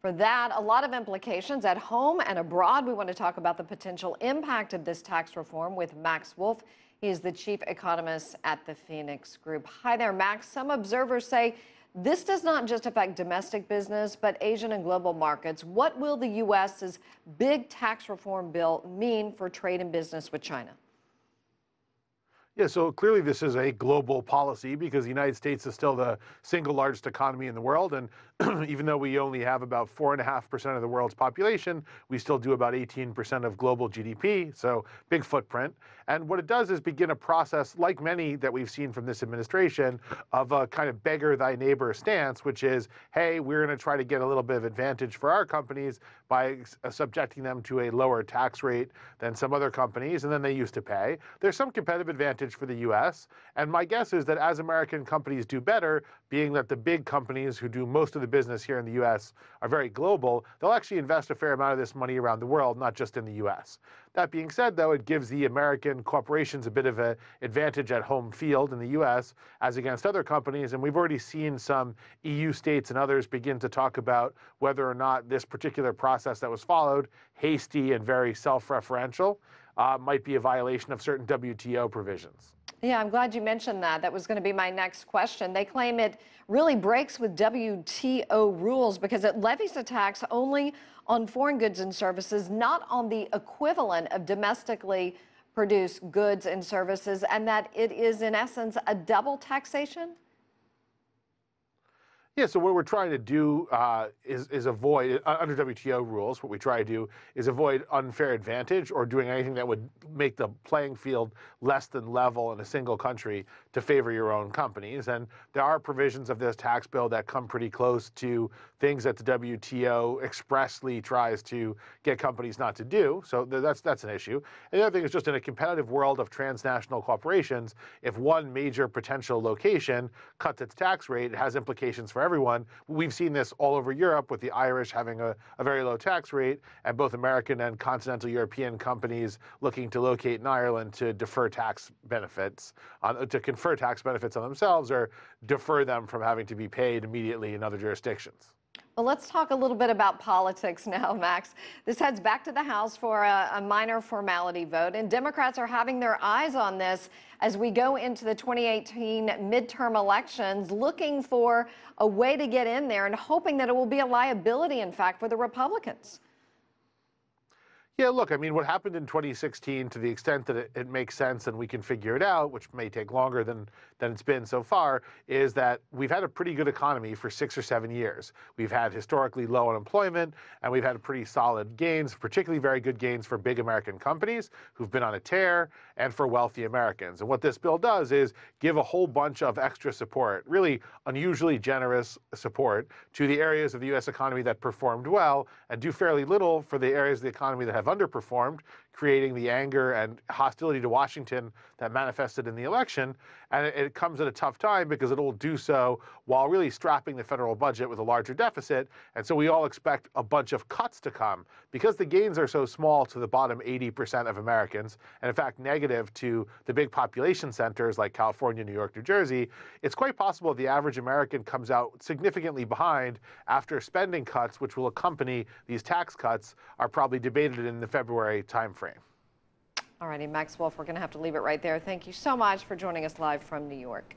For that, a lot of implications at home and abroad. We want to talk about the potential impact of this tax reform with Max Wolff. He is the chief economist at the Phoenix Group. Hi there, Max. Some observers say this does not just affect domestic business, but Asian and global markets. What will the U.S.'s big tax reform bill mean for trade and business with China? Yeah, so clearly this is a global policy because the United States is still the single largest economy in the world. And even though we only have about 4.5% of the world's population, we still do about 18% of global GDP. So big footprint. And what it does is begin a process, like many that we've seen from this administration, of a kind of beggar thy neighbor stance, which is, hey, we're going to try to get a little bit of advantage for our companies by subjecting them to a lower tax rate than some other companies, and then they used to pay. There's some competitive advantage for the U.S., and my guess is that as American companies do better, being that the big companies who do most of the business here in the U.S. are very global, they'll actually invest a fair amount of this money around the world, not just in the U.S. That being said, though, it gives the American corporations a bit of an advantage at home field in the U.S. as against other companies, and we've already seen some EU states and others begin to talk about whether or not this particular process that was followed, hasty and very self-referential, might be a violation of certain WTO provisions. Yeah, I'm glad you mentioned that. That was going to be my next question. They claim it really breaks with WTO rules because it levies a tax only on foreign goods and services, not on the equivalent of domestically produced goods and services, and that it is, in essence, a double taxation? Yeah, so what we're trying to do is avoid, under WTO rules, what we try to do is avoid unfair advantage or doing anything that would make the playing field less than level in a single country to favor your own companies. And there are provisions of this tax bill that come pretty close to things that the WTO expressly tries to get companies not to do. So that's an issue. And the other thing is just in a competitive world of transnational corporations, if one major potential location cuts its tax rate, it has implications for everyone. We've seen this all over Europe with the Irish having a very low tax rate and both American and continental European companies looking to locate in Ireland to defer tax benefits, to confer tax benefits on themselves or defer them from having to be paid immediately in other jurisdictions. Well, let's talk a little bit about politics now, Max. This heads back to the House for a minor formality vote, and Democrats are having their eyes on this as we go into the 2018 midterm elections, looking for a way to get in there and hoping that it will be a liability, in fact, for the Republicans. Yeah, look, I mean, what happened in 2016, to the extent that it makes sense and we can figure it out, which may take longer than it's been so far, is that we've had a pretty good economy for 6 or 7 years. We've had historically low unemployment, and we've had pretty solid gains, particularly very good gains for big American companies who've been on a tear, and for wealthy Americans. And what this bill does is give a whole bunch of extra support, really unusually generous support, to the areas of the U.S. economy that performed well, and do fairly little for the areas of the economy that have underperformed, creating the anger and hostility to Washington that manifested in the election. And it comes at a tough time because it will do so while really strapping the federal budget with a larger deficit. And so we all expect a bunch of cuts to come because the gains are so small to the bottom 80% of Americans, and in fact negative to the big population centers like California, New York, New Jersey. It's quite possible the average American comes out significantly behind after spending cuts, which will accompany these tax cuts, are probably debated in the February timeframe. All righty, Max Wolff, we're going to have to leave it right there. Thank you so much for joining us live from New York.